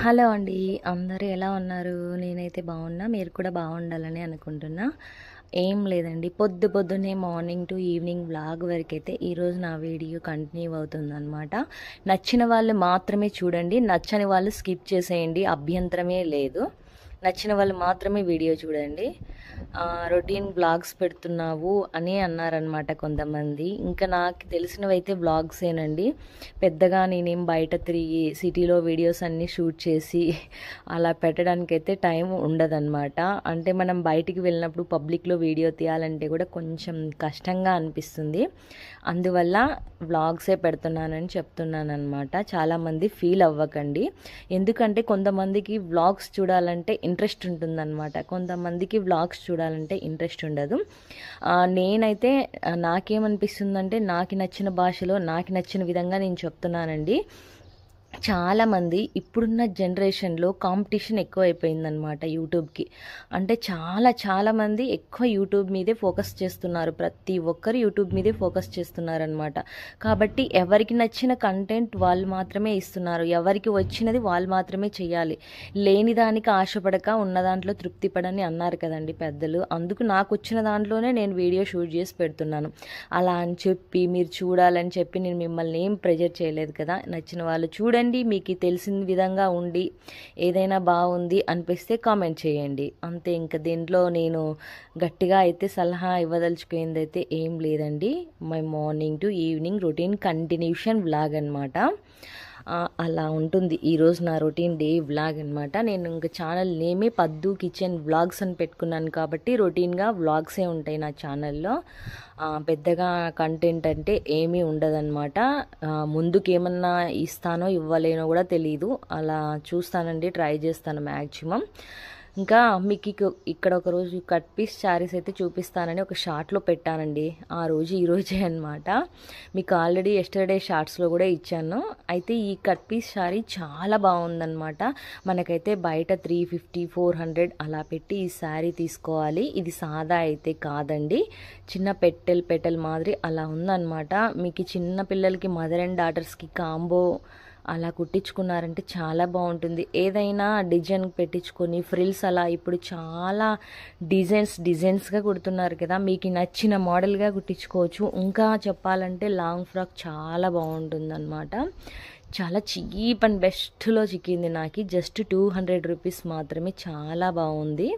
Hello అండి. అందరూ ఎలా ఉన్నారు? నేనైతే బాగున్నా. మీరు కూడా బాగుండాలని అనుకుంటున్నా. ఏం లేదండి. పొద్దున్నే మార్నింగ్ టు ఈవినింగ్ వ్లాగ్ వరకైతే ఈరోజు నా వీడియో కంటిన్యూ అవుతుందనమాట. నచ్చిన వాళ్ళు మాత్రమే చూడండి. నచ్చని వాళ్ళు స్కిప్ చేసేయండి. అభ్యంతరమే లేదు. నచ్చిన వాళ్ళు మాత్రమే వీడియో చూడండి. రొటీన్ వ్లాగ్స్ పెడుతున్నావు అని అన్నారనమాట కొంతమంది. ఇంకా నాకు తెలిసినవైతే వ్లాగ్సేనండి. పెద్దగా నేనేం బయట తిరిగి సిటీలో వీడియోస్ అన్నీ షూట్ చేసి అలా పెట్టడానికైతే టైం ఉండదన్నమాట. అంటే మనం బయటికి వెళ్ళినప్పుడు పబ్లిక్లో వీడియో తీయాలంటే కూడా కొంచెం కష్టంగా అనిపిస్తుంది. అందువల్ల వ్లాగ్సే పెడుతున్నానని చెప్తున్నానమాట. చాలామంది ఫీల్ అవ్వకండి. ఎందుకంటే కొంతమందికి వ్లాగ్స్ చూడాలంటే ఇంట్రెస్ట్ ఉంటుందన్నమాట. కొంతమందికి వ్లాగ్స్ చూడాలంటే ఇంట్రెస్ట్ ఉండదు. నేనైతే నాకేమనిపిస్తుందంటే నాకు నచ్చిన భాషలో నాకు నచ్చిన విధంగా నేను చెప్తున్నానండి. చాలామంది ఇప్పుడున్న జనరేషన్లో కాంపిటీషన్ ఎక్కువైపోయిందనమాట యూట్యూబ్కి. అంటే చాలామంది ఎక్కువ యూట్యూబ్ మీదే ఫోకస్ చేస్తున్నారు. ప్రతి ఒక్కరు యూట్యూబ్ మీదే ఫోకస్ చేస్తున్నారనమాట. కాబట్టి ఎవరికి నచ్చిన కంటెంట్ వాళ్ళు మాత్రమే ఇస్తున్నారు. ఎవరికి వచ్చినది వాళ్ళు మాత్రమే చేయాలి. లేని దానికి ఆశపడక ఉన్న దాంట్లో తృప్తి పడని అన్నారు కదండి పెద్దలు. అందుకు నాకు వచ్చిన దాంట్లోనే నేను వీడియో షూట్ చేసి పెడుతున్నాను. అలా అని చెప్పి మీరు చూడాలని చెప్పి నేను మిమ్మల్ని ఏం ప్రెజర్ చేయలేదు కదా. నచ్చిన వాళ్ళు చూడండి. మీకు తెలిసిన విధంగా ఉండి ఏదైనా బాగుంది అనిపిస్తే కామెంట్ చేయండి. అంతే. ఇంకా దీంట్లో నేను గట్టిగా అయితే సలహా ఇవ్వదలుచుకునేది అయితే ఏం లేదండి. My morning to evening routine continuation vlog అనమాట. అలా ఉంటుంది ఈరోజు నా రొటీన్ డే వ్లాగ్ అనమాట. నేను ఇంకా ఛానల్ నేమే పద్దు కిచెన్ వ్లాగ్స్ అని పెట్టుకున్నాను కాబట్టి రొటీన్గా వ్లాగ్సే ఉంటాయి నా ఛానల్లో. పెద్దగా కంటెంట్ అంటే ఏమీ ఉండదన్నమాట. ముందుకు ఏమన్నా ఇస్తానో ఇవ్వలేనో కూడా తెలీదు. అలా చూస్తానండి, ట్రై చేస్తాను మ్యాక్సిమం. ఇంకా మీకు ఇక్కడ ఒకరోజు కట్ పీస్ శారీస్ అయితే చూపిస్తానని ఒక షార్ట్లో పెట్టానండి. ఆ రోజు ఈరోజే అనమాట. మీకు ఆల్రెడీ ఎస్టర్డే షార్ట్స్లో కూడా ఇచ్చాను. అయితే ఈ కట్ పీస్ శారీ చాలా బాగుందన్నమాట. మనకైతే బయట 350-400 అలా పెట్టి ఈ శారీ తీసుకోవాలి. ఇది సాదా అయితే కాదండి. చిన్న పెట్టెల్ మాదిరి అలా ఉందన్నమాట. మీకు చిన్న పిల్లలకి మదర్ అండ్ డాటర్స్కి కాంబో అలా కుట్టించుకున్నారంటే చాలా బాగుంటుంది. ఏదైనా డిజైన్ పెట్టించుకొని ఫ్రిల్స్ అలా ఇప్పుడు చాలా డిజైన్స్గా కుడుతున్నారు కదా. మీకు నచ్చిన మోడల్గా కుట్టించుకోవచ్చు. ఇంకా చెప్పాలంటే లాంగ్ ఫ్రాక్ చాలా బాగుంటుందన్నమాట. చాలా చీప్ అండ్ బెస్ట్లో చిక్కింది నాకు. జస్ట్ 200 రూపీస్ మాత్రమే. చాలా బాగుంది.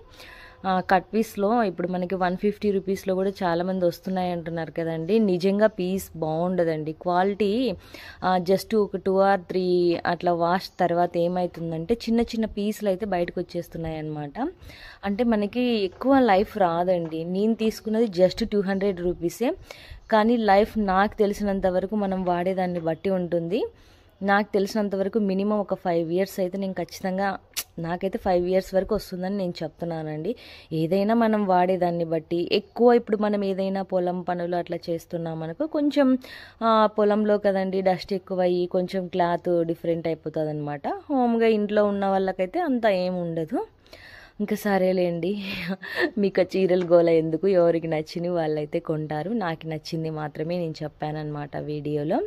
కట్ పీస్లో ఇప్పుడు మనకి 150 రూపీస్లో కూడా చాలామంది వస్తున్నాయి అంటున్నారు కదండి. నిజంగా పీస్ బాగుండదండి. క్వాలిటీ జస్ట్ ఒక 2 or 3 అట్లా వాష్ తర్వాత ఏమవుతుందంటే చిన్న పీసులు అయితే బయటకు వచ్చేస్తున్నాయి అన్నమాట. అంటే మనకి ఎక్కువ లైఫ్ రాదండి. నేను తీసుకున్నది జస్ట్ 200 రూపీసే. కానీ లైఫ్ నాకు తెలిసినంత వరకు మనం వాడేదాన్ని బట్టి ఉంటుంది. నాకు తెలిసినంత వరకు మినిమం ఒక 5 years అయితే నేను ఖచ్చితంగా, నాకైతే 5 years వరకు వస్తుందని నేను చెప్తున్నానండి. ఏదైనా మనం వాడేదాన్ని బట్టి ఎక్కువ. ఇప్పుడు మనం ఏదైనా పొలం పనులు అట్లా చేస్తున్నాం అనుకో, కొంచెం పొలంలో కదండి డస్ట్ ఎక్కువయ్యి కొంచెం క్లాత్ డిఫరెంట్ అయిపోతుంది అనమాట. హోమ్గా ఇంట్లో ఉన్న వాళ్ళకైతే అంత ఏం ఉండదు. ఇంకా సరేలేండి, మీకు చీరలు గోల ఎందుకు, ఎవరికి నచ్చింది వాళ్ళైతే కొంటారు. నాకు నచ్చింది మాత్రమే నేను చెప్పానన్నమాట వీడియోలో.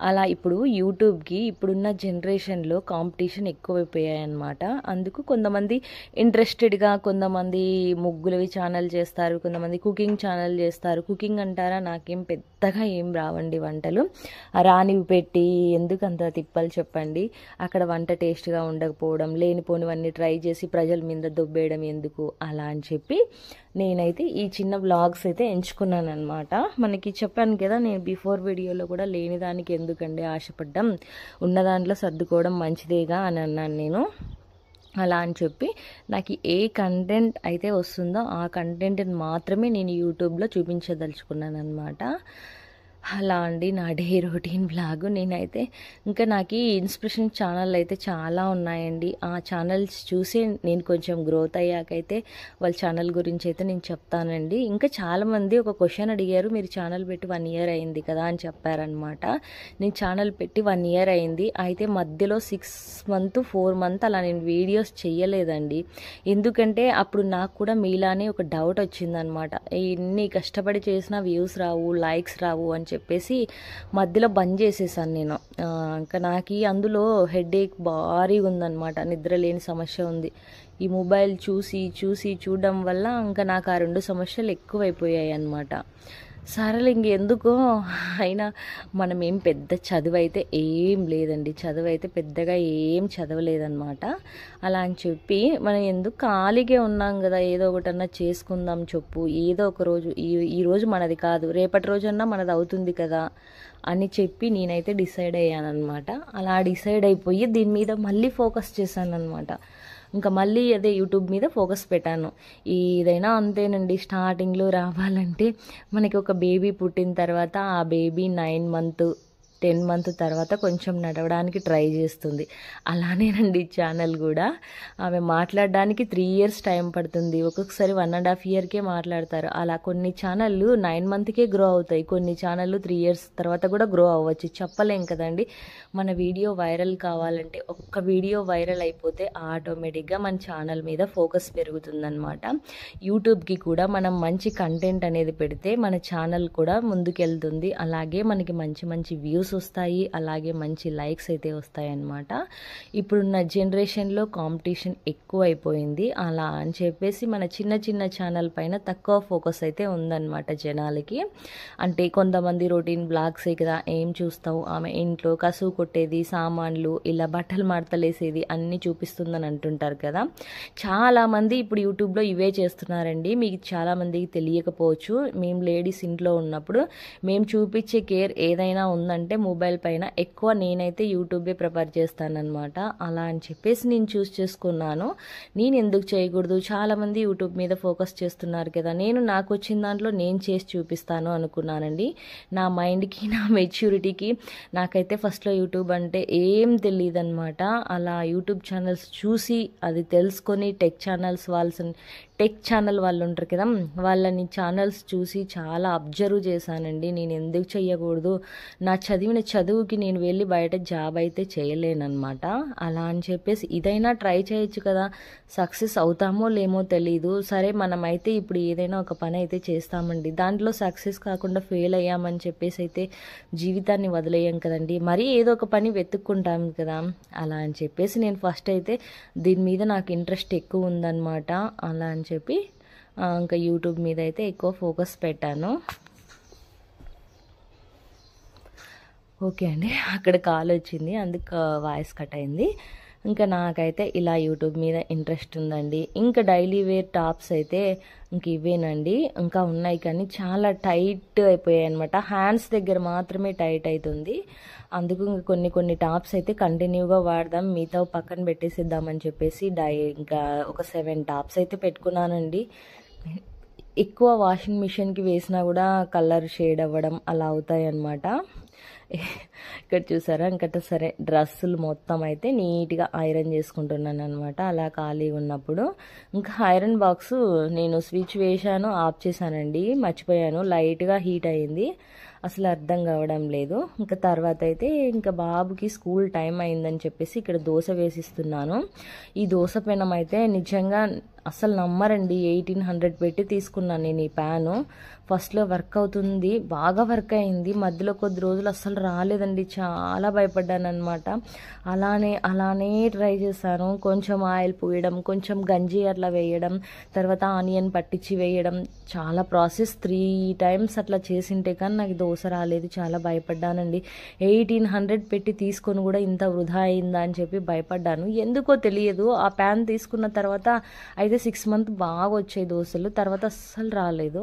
అలా ఇప్పుడు యూట్యూబ్కి ఇప్పుడున్న జనరేషన్లో కాంపిటీషన్ ఎక్కువైపోయాయన్నమాట. అందుకు కొంతమంది ఇంట్రెస్టెడ్గా, కొంతమంది ముగ్గులవి ఛానల్ చేస్తారు, కొంతమంది కుకింగ్ ఛానల్ చేస్తారు. కుకింగ్ అంటారా, నాకేం పెద్దగా ఏం రావండి వంటలు. రానివి పెట్టి ఎందుకు అంత తిప్పలు చెప్పండి. అక్కడ వంట టేస్ట్గా ఉండకపోవడం, లేనిపోనివన్నీ ట్రై చేసి ప్రజల మీద దొబ్బేయడం ఎందుకు, అలా అని చెప్పి నేనైతే ఈ చిన్న వ్లాగ్స్ అయితే ఎంచుకున్నాను అనమాట. మనకి చెప్పాను కదా, నేను బిఫోర్ వీడియోలో కూడా లేని దానికి ఎందుకండి ఆశపడ్డం, ఉన్న దాంట్లో సర్దుకోవడం మంచిదేగా అని అన్నాను నేను. అలా అని చెప్పి నాకు ఏ కంటెంట్ అయితే వస్తుందో ఆ కంటెంట్ని మాత్రమే నేను యూట్యూబ్లో చూపించదలుచుకున్నాను అనమాట. అలా అండి నా డే రొటీన్ వ్లాగ్. నేనైతే ఇంకా నాకు ఇన్స్పిరేషన్ ఛానల్ అయితే చాలా ఉన్నాయండి. ఆ ఛానల్స్ చూసి నేను కొంచెం గ్రోత్ అయ్యాకైతే వాళ్ళ ఛానల్ గురించి అయితే నేను చెప్తానండి. ఇంకా చాలామంది ఒక క్వశ్చన్ అడిగారు, మీరు ఛానల్ పెట్టి 1 year అయింది కదా అని చెప్పారనమాట. నేను ఛానల్ పెట్టి 1 year అయింది. అయితే మధ్యలో 6 months 4 months అలా నేను వీడియోస్ చెయ్యలేదండి. ఎందుకంటే అప్పుడు నాకు కూడా మీలానే ఒక డౌట్ వచ్చిందనమాట. ఎన్ని కష్టపడి చేసినా వ్యూస్ రావు, లైక్స్ రావు అని చెప్పేసి మధ్యలో బంద్ చేసేసాను నేను. ఇంకా నాకు అందులో హెడేక్ భారీగా ఉందన్నమాట, నిద్ర లేని సమస్య ఉంది. ఈ మొబైల్ చూడడం వల్ల ఇంకా నాకు ఆ 2 సమస్యలు ఎక్కువైపోయాయి అన్నమాట. సరేలే ఇంకెందుకో, అయినా మనం ఏం పెద్ద చదువు అయితే ఏం లేదండి, చదువు అయితే పెద్దగా ఏం చదవలేదన్నమాట. అలా అని చెప్పి మనం ఎందుకు ఖాళీగా ఉన్నాం కదా, ఏదో ఒకటన్నా చేసుకుందాం చెప్పు, ఏదో ఒక రోజు ఈ రోజు మనది కాదు, రేపటి రోజన్నా మనది అవుతుంది కదా అని చెప్పి నేనైతే డిసైడ్ అయ్యానమాట. అలా డిసైడ్ అయిపోయి దీని మీద మళ్ళీ ఫోకస్ చేశాను అనమాట. ఇంకా మళ్ళీ అదే యూట్యూబ్ మీద ఫోకస్ పెట్టాను. ఏదైనా అంతేనండి, స్టార్టింగ్లో రావాలంటే మనకి ఒక బేబీ పుట్టిన తర్వాత ఆ బేబీ 9 మంత్ 10 మంత్ తర్వాత కొంచెం నడవడానికి ట్రై చేస్తుంది. అలానేనండి ఛానల్ కూడా. ఆమె మాట్లాడడానికి 3 ఇయర్స్ టైం పడుతుంది, ఒక్కొక్కసారి 1.5 ఇయర్కే మాట్లాడతారు. అలా కొన్ని ఛానళ్ళు 9 మంత్కే గ్రో అవుతాయి, కొన్ని ఛానళ్ళు 3 ఇయర్స్ తర్వాత కూడా గ్రో అవ్వచ్చు, చెప్పలేం కదండి. మన వీడియో వైరల్ కావాలంటే, ఒక్క వీడియో వైరల్ అయిపోతే ఆటోమేటిక్గా మన ఛానల్ మీద ఫోకస్ పెరుగుతుందన్నమాట. యూట్యూబ్కి కూడా మనం మంచి కంటెంట్ అనేది పెడితే మన ఛానల్ కూడా ముందుకెళ్తుంది, అలాగే మనకి మంచి మంచి వ్యూస్ వస్తాయి, అలాగే మంచి లైక్స్ అయితే వస్తాయి అన్నమాట. ఇప్పుడున్న జనరేషన్లో కాంపిటీషన్ ఎక్కువ అయిపోయింది. అలా అని చెప్పేసి మన చిన్న చిన్న ఛానల్ పైన తక్కువ ఫోకస్ అయితే ఉందన్నమాట జనాలకి. అంటే కొంతమంది రొటీన్ బ్లాగ్సే కదా, ఏం చూస్తావు, ఆమె ఇంట్లో కసువు కొట్టేది, సామాన్లు, ఇలా బట్టలు మడతలేసేది అన్నీ చూపిస్తుందని అంటుంటారు కదా. చాలామంది ఇప్పుడు యూట్యూబ్లో ఇవే చేస్తున్నారండి. మీకు చాలామందికి తెలియకపోవచ్చు, మేము లేడీస్ ఇంట్లో ఉన్నప్పుడు మేము చూపించే కేర్ ఏదైనా ఉందంటే మొబైల్ పైన ఎక్కువ నేనైతే యూట్యూబే ప్రిఫర్ చేస్తానన్నమాట. అలా అని చెప్పేసి నేను చూస్ చేసుకున్నాను, నేను ఎందుకు చేయకూడదు, చాలామంది యూట్యూబ్ మీద ఫోకస్ చేస్తున్నారు కదా, నేను నాకు వచ్చిన దాంట్లో నేను చేసి చూపిస్తాను అనుకున్నానండి. నా మైండ్కి, నా మెచ్యూరిటీకి నాకైతే ఫస్ట్లో యూట్యూబ్ అంటే ఏం తెలియదు అనమాట. అలా యూట్యూబ్ ఛానల్స్ చూసి అది తెలుసుకొని టెక్ ఛానల్ వాళ్ళు ఉంటారు కదా, వాళ్ళని ఛానల్స్ చూసి చాలా అబ్జర్వ్ చేశానండి. నేను ఎందుకు చెయ్యకూడదు, నా చదివిన చదువుకి నేను వెళ్ళి బయట జాబ్ అయితే చేయలేనమాట. అలా అని చెప్పేసి ఇదైనా ట్రై చేయొచ్చు కదా, సక్సెస్ అవుతామో లేమో తెలీదు. సరే మనమైతే ఇప్పుడు ఏదైనా ఒక పని అయితే చేస్తామండి, దాంట్లో సక్సెస్ కాకుండా ఫెయిల్ అయ్యామని చెప్పేసి అయితే జీవితాన్ని వదిలేయం కదండి, మరి ఏదో ఒక పని వెతుక్కుంటాం కదా. అలా అని చెప్పేసి నేను ఫస్ట్ అయితే దీని మీద నాకు ఇంట్రెస్ట్ ఎక్కువ ఉందన్నమాట. అలా అని చెప్పి ఇంకా యూట్యూబ్ మీద అయితే ఎక్కువ ఫోకస్ పెట్టాను. ఓకే అండి, అక్కడ కాల్ వచ్చింది, అందుకు వాయిస్ కట్ అయింది. ఇంకా నాకైతే ఇలా యూట్యూబ్ మీద ఇంట్రెస్ట్ ఉందండి. ఇంకా డైలీ వేర్ టాప్స్ అయితే ఇంక ఇవేనండి, ఇంకా ఉన్నాయి కానీ చాలా టైట్ అయిపోయాయి అనమాట. హ్యాండ్స్ దగ్గర మాత్రమే టైట్ అవుతుంది, అందుకు ఇంకా కొన్ని టాప్స్ అయితే కంటిన్యూగా వాడదాం, మిగతా పక్కన పెట్టేసిద్దామని చెప్పేసి ఇంకా ఒక 7 టాప్స్ అయితే పెట్టుకున్నానండి. ఎక్కువ వాషింగ్ మిషన్కి వేసినా కూడా కలర్ షేడ్ అవ్వడం అలా అవుతాయి అన్నమాట. ఇక్కడ చూసారా, ఇంకా సరే డ్రెస్సులు మొత్తం అయితే నీట్గా ఐరన్ చేసుకుంటున్నాను అనమాట. అలా ఖాళీ ఉన్నప్పుడు ఇంకా ఐరన్ బాక్స్ నేను స్విచ్ వేశాను, ఆఫ్ చేశానండి, మర్చిపోయాను, లైట్గా హీట్ అయింది, అసలు అర్థం కావడం లేదు. ఇంకా తర్వాత అయితే ఇంకా బాబుకి స్కూల్ టైం అయిందని చెప్పేసి ఇక్కడ దోశ వేసిస్తున్నాను. ఈ దోశ పెనం అయితే నిజంగా అసలు నమ్మరండి, 1800 పెట్టి తీసుకున్నాను నేను ఈ ప్యాను. ఫస్ట్లో వర్క్ అవుతుంది, బాగా వర్క్ అయింది, మధ్యలో కొద్ది రోజులు అస్సలు రాలేదండి, చాలా భయపడ్డాను అనమాట. అలానే ట్రై చేశాను, కొంచెం ఆయిల్ పోయడం, కొంచెం గంజి అట్లా వేయడం, తర్వాత ఆనియన్ పట్టించి వేయడం, చాలా ప్రాసెస్ 3 టైమ్స్ అట్లా చేసింటే కానీ నాకు దోశ రాలేదు, చాలా భయపడ్డానండి. 1800 పెట్టి తీసుకొని కూడా ఇంత వృధా అయిందా అని చెప్పి భయపడ్డాను, ఎందుకో తెలియదు. ఆ ప్యాన్ తీసుకున్న తర్వాత అయితే 6 మంత్ బాగా వచ్చాయి దోశలు, తర్వాత అస్సలు రాలేదు.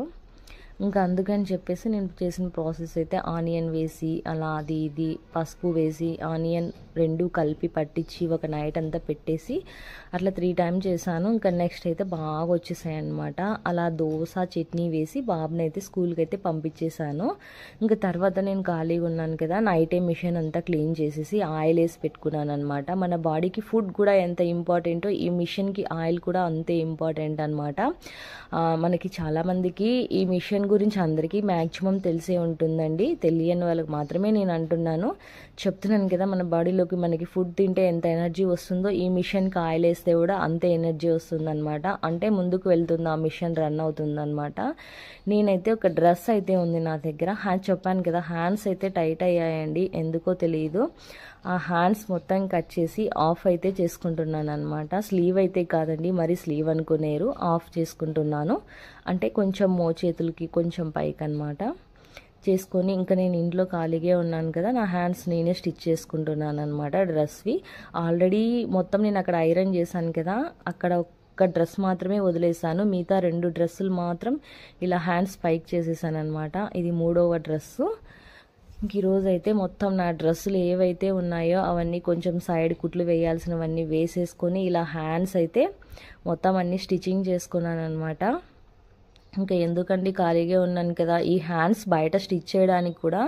ఇంకా అందుకని చెప్పేసి నేను చేసిన ప్రాసెస్ అయితే ఆనియన్ వేసి అలా అది ఇది పసుపు వేసి ఆనియన్ 2 కలిపి పట్టించి ఒక నైట్ అంతా పెట్టేసి అట్లా 3 టైమ్స్ చేశాను. ఇంకా నెక్స్ట్ అయితే బాగా వచ్చేసాయి అనమాట. అలా దోశ చట్నీ వేసి బాబుని అయితే స్కూల్కి అయితే పంపించేశాను. ఇంకా తర్వాత నేను ఖాళీగా ఉన్నాను కదా, నైటే మిషన్ అంతా క్లీన్ చేసేసి ఆయిల్ వేసి పెట్టుకున్నాను అనమాట. మన బాడీకి ఫుడ్ కూడా ఎంత ఇంపార్టెంటో ఈ మిషన్కి ఆయిల్ కూడా అంతే ఇంపార్టెంట్ అనమాట. మనకి చాలామందికి ఈ మిషన్ గురించి అందరికీ మ్యాక్సిమం తెలిసే ఉంటుందండి, తెలియని వాళ్ళకి మాత్రమే నేను అంటున్నాను. చెప్తున్నాను కదా, మన బాడీలోకి మనకి ఫుడ్ తింటే ఎంత ఎనర్జీ వస్తుందో ఈ మిషన్కి ఆయిల్ వేస్తే కూడా అంతే ఎనర్జీ వస్తుందన్నమాట. అంటే ముందుకు వెళ్తుంది, ఆ మిషన్ రన్ అవుతుందన్నమాట. నేనైతే ఒక డ్రెస్ అయితే ఉంది నా దగ్గర, చెప్పాను కదా హ్యాండ్స్ అయితే టైట్ అయ్యాయండి, ఎందుకో తెలియదు. ఆ హ్యాండ్స్ మొత్తం కట్ చేసి ఆఫ్ అయితే చేసుకుంటున్నాను అనమాట. స్లీవ్ అయితే కాదండి, మరి స్లీవ్ అనుకునేరు, ఆఫ్ చేసుకుంటున్నాను. అంటే కొంచెం మోచేతులకి కొంచెం పైకి అనమాట చేసుకొని, ఇంకా నేను ఇంట్లో ఖాళీగా ఉన్నాను కదా, నా హ్యాండ్స్ నేనే స్టిచ్ చేసుకుంటున్నాను అనమాట డ్రెస్వి. ఆల్రెడీ మొత్తం నేను అక్కడ ఐరన్ చేశాను కదా, అక్కడ ఒక డ్రెస్ మాత్రమే వదిలేసాను, మిగతా 2 డ్రెస్సులు మాత్రం ఇలా హ్యాండ్స్ పైకి చేసేసాను అనమాట. ఇది 3వ డ్రెస్సు. ఇంక ఈరోజు అయితే మొత్తం నా డ్రెస్సులు ఏవైతే ఉన్నాయో అవన్నీ కొంచెం సైడ్ కుట్లు వేయాల్సినవన్నీ వేసేసుకొని ఇలా హ్యాండ్స్ అయితే మొత్తం అన్నీ స్టిచ్చింగ్ చేసుకున్నాను అనమాట. ఇంకా ఎందుకండి ఖాళీగా ఉన్నాను కదా, ఈ హ్యాండ్స్ బయట స్టిచ్ చేయడానికి కూడా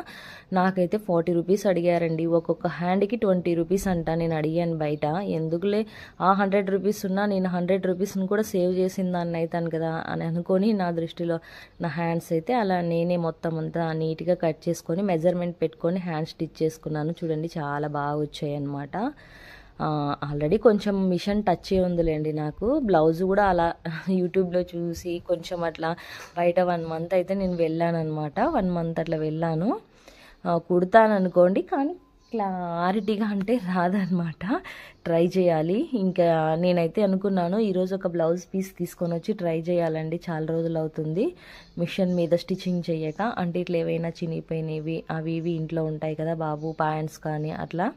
నాకైతే 40 రూపీస్ అడిగారండి. ఒక్కొక్క హ్యాండ్కి 20 రూపీస్ అంట. నేను అడిగాను బయట, ఎందుకులే ఆ 100 రూపీస్ ఉన్నా నేను 100 రూపీస్ని కూడా సేవ్ చేసిన దాన్ని అవుతాను కదా అని అనుకొని, నా దృష్టిలో నా హ్యాండ్స్ అయితే అలా నేనే మొత్తం అంతా నీట్గా కట్ చేసుకొని మెజర్మెంట్ పెట్టుకొని హ్యాండ్ స్టిచ్ చేసుకున్నాను. చూడండి చాలా బాగా వచ్చాయి అన్నమాట. ఆల్రెడీ కొంచెం మిషన్ టచ్ ఉందిలేండి నాకు. బ్లౌజ్ కూడా అలా యూట్యూబ్లో చూసి కొంచెం అట్లా బయట 1 మంత్ అయితే నేను వెళ్ళాను అనమాట. 1 మంత్ అట్లా వెళ్ళాను, కుడతాను అనుకోండి, కానీ క్లారిటీగా అంటే రాదనమాట. ట్రై చేయాలి. ఇంకా నేనైతే అనుకున్నాను ఈరోజు ఒక బ్లౌజ్ పీస్ తీసుకొని వచ్చి ట్రై చేయాలండి. చాలా రోజులు అవుతుంది మిషన్ మీద స్టిచ్చింగ్ చేయక. అంటే ఇట్లా ఏవైనా చినిగిపోయినవి అవి ఇవి ఇంట్లో ఉంటాయి కదా, బాబు ప్యాంట్స్ కానీ అట్లా,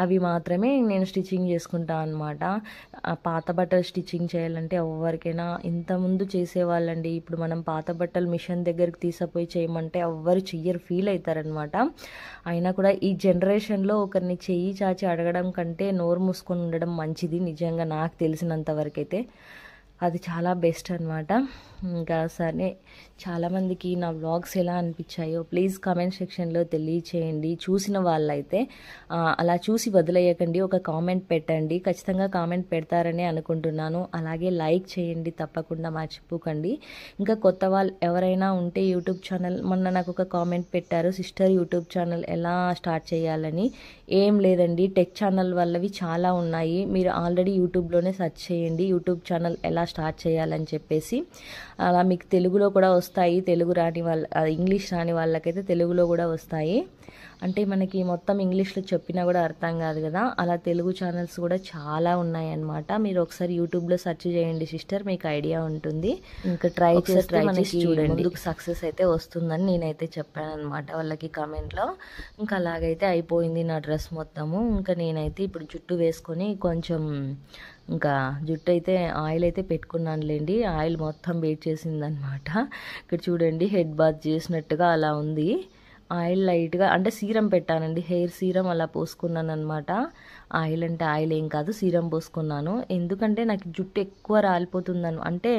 అవి మాత్రమే నేను స్టిచ్చింగ్ చేసుకుంటాను అనమాట. పాత బట్టలు స్టిచ్చింగ్ చేయాలంటే ఎవరికైనా ఇంతకుముందు చేసేవాళ్ళండి. ఇప్పుడు మనం పాత బట్టలు మిషన్ దగ్గరికి తీసుకుపోయి చేయమంటే ఎవ్వరు చెయ్యరు, ఫీల్ అవుతారనమాట. అయినా కూడా ఈ జనరేషన్లో ఒకరిని చెయ్యి చాచి అడగడం కంటే నోరు మూసుకొని ఉండడం మంచిది. నిజంగా నాకు తెలిసినంత వరకు అయితే అది చాలా బెస్ట్ అనమాట. ఇంకా సరే, చాలామందికి నా వ్లాగ్స్ ఎలా అనిపించాయో ప్లీజ్ కామెంట్ సెక్షన్లో తెలియచేయండి. చూసిన వాళ్ళైతే అలా చూసి వదిలేయకండి, ఒక కామెంట్ పెట్టండి. ఖచ్చితంగా కామెంట్ పెడతారని అనుకుంటున్నాను. అలాగే లైక్ చేయండి తప్పకుండా, మర్చిపోకండి. ఇంకా కొత్త వాళ్ళు ఎవరైనా ఉంటే యూట్యూబ్ ఛానల్, మొన్న నాకు ఒక కామెంట్ పెట్టారు, సిస్టర్ యూట్యూబ్ ఛానల్ ఎలా స్టార్ట్ చేయాలని. ఏం లేదండి, టెక్ ఛానల్ వాళ్ళవి చాలా ఉన్నాయి, మీరు ఆల్రెడీ యూట్యూబ్లోనే సెర్చ్ చేయండి యూట్యూబ్ ఛానల్ ఎలా స్టార్ట్ చేయాలని చెప్పేసి. అలా మీకు తెలుగులో కూడా వస్తాయి, తెలుగు రాని వాళ్ళ ఇంగ్లీష్ రాని వాళ్ళకైతే తెలుగులో కూడా వస్తాయి. అంటే మనకి మొత్తం ఇంగ్లీష్లో చెప్పినా కూడా అర్థం కాదు కదా, అలా తెలుగు ఛానల్స్ కూడా చాలా ఉన్నాయన్నమాట. మీరు ఒకసారి యూట్యూబ్లో సెర్చ్ చేయండి సిస్టర్, మీకు ఐడియా ఉంటుంది. ఇంకా ట్రై చేసి చూడండి, ముందుకు సక్సెస్ అయితే వస్తుందని నేనైతే చెప్పాను అనమాట వాళ్ళకి కామెంట్లో. ఇంకా అలాగైతే అయిపోయింది నా డ్రెస్ మొత్తము. ఇంకా నేనైతే ఇప్పుడు జుట్టు వేసుకొని కొంచెం ఇంకా జుట్టు అయితే ఆయిల్ అయితే పెట్టుకున్నానులేండి. ఆయిల్ మొత్తం వెయిట్ చేసిందనమాట. ఇక్కడ చూడండి హెడ్ బాత్ చేసినట్టుగా అలా ఉంది. ఆయిల్ లైట్గా అంటే సీరం పెట్టానండి, హెయిర్ సీరం అలా పోసుకున్నాను అనమాట. ఆయిల్ అంటే ఆయిల్ ఏం కాదు, సీరం పోసుకున్నాను. ఎందుకంటే నాకు జుట్టు ఎక్కువ రాలిపోతుందను, అంటే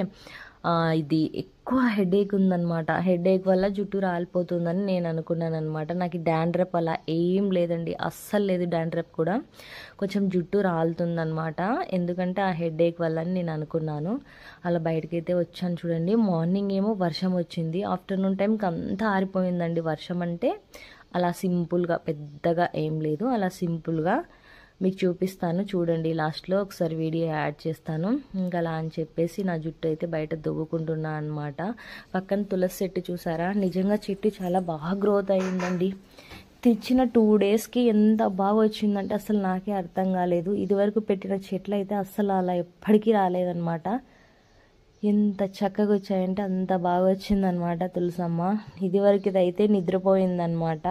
ఇది ఎక్కువ హెడేక్ ఉందనమాట. హెడేక్ వల్ల జుట్టు రాలిపోతుందని నేను అనుకున్నాను అనమాట. నాకు డాండ్రప్ అలా ఏం లేదండి, అస్సలు లేదు డాండ్రప్ కూడా. కొంచెం జుట్టు రాలుతుందనమాట, ఎందుకంటే ఆ హెడేక్ వల్ల అని నేను అనుకున్నాను. అలా బయటకైతే వచ్చాను. చూడండి మార్నింగ్ ఏమో వర్షం వచ్చింది, ఆఫ్టర్నూన్ టైంకి అంతా ఆరిపోయిందండి వర్షం. అంటే అలా సింపుల్గా, పెద్దగా ఏం లేదు, అలా సింపుల్గా మీకు చూపిస్తాను చూడండి. లాస్ట్లో ఒకసారి వీడియో యాడ్ చేస్తాను. ఇంకా అలా అని చెప్పేసి నా జుట్టు అయితే బయట దువ్వుకుంటున్నా అనమాట. పక్కన తులసి చెట్టు చూసారా, నిజంగా చెట్టు చాలా బాగా గ్రోత్ అయ్యిందండి. తెచ్చిన 2 డేస్కి ఎంత బాగా వచ్చిందంటే అసలు నాకే అర్థం కాలేదు. ఇదివరకు పెట్టిన చెట్లు అయితే అస్సలు అలా ఎప్పటికీ రాలేదన్నమాట. ఎంత చక్కగా వచ్చాయంటే అంత బాగా వచ్చిందనమాట తులసమ్మ. ఇదివరకు ఇదైతే నిద్రపోయిందనమాట.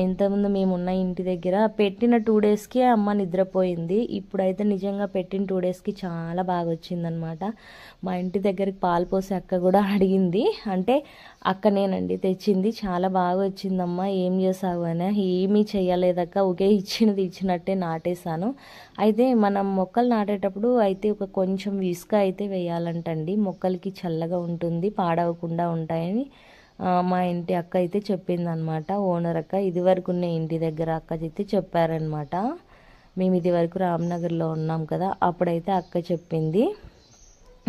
ఇంతకుముందు మేమున్న ఇంటి దగ్గర పెట్టిన 2 డేస్కి అమ్మ నిద్రపోయింది. ఇప్పుడైతే నిజంగా పెట్టిన 2 డేస్కి చాలా బాగా వచ్చిందనమాట. మా ఇంటి దగ్గరికి పాలు పోసే అక్క కూడా అడిగింది, అంటే అక్కనేనండి తెచ్చింది. చాలా బాగా వచ్చిందమ్మా, ఏం చేసావు అని. ఏమీ చెయ్యలేదక్క, ఒకే ఇచ్చినది ఇచ్చినట్టే నాటేశాను. అయితే మనం మొక్కలు నాటేటప్పుడు అయితే ఒక కొంచెం ఇసుక అయితే వేయాలంటండి, మొక్కలకి చల్లగా ఉంటుంది, పాడవకుండా ఉంటాయని మా ఇంటి అక్క అయితే చెప్పిందనమాట. ఓనర్ అక్క, ఇది వరకు ఉన్న ఇంటి దగ్గర అక్క అయితే చెప్పారనమాట. మేము ఇది వరకు రామ్నగర్లో ఉన్నాం కదా, అప్పుడైతే అక్క చెప్పింది.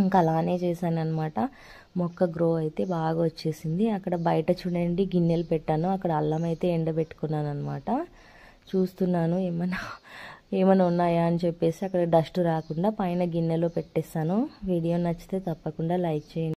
ఇంకా అలానే చేశాను అనమాట. మొక్క గ్రో అయితే బాగా వచ్చేసింది. అక్కడ బయట చూడండి గిన్నెలు పెట్టాను, అక్కడ అల్లం అయితే ఎండబెట్టుకున్నాను అనమాట. చూస్తున్నాను ఏమైనా ఉన్నాయా అని చెప్పేసి. అక్కడ డస్ట్ రాకుండా పైన గిన్నెలో పెట్టేస్తాను. వీడియో నచ్చితే తప్పకుండా లైక్ చేయండి.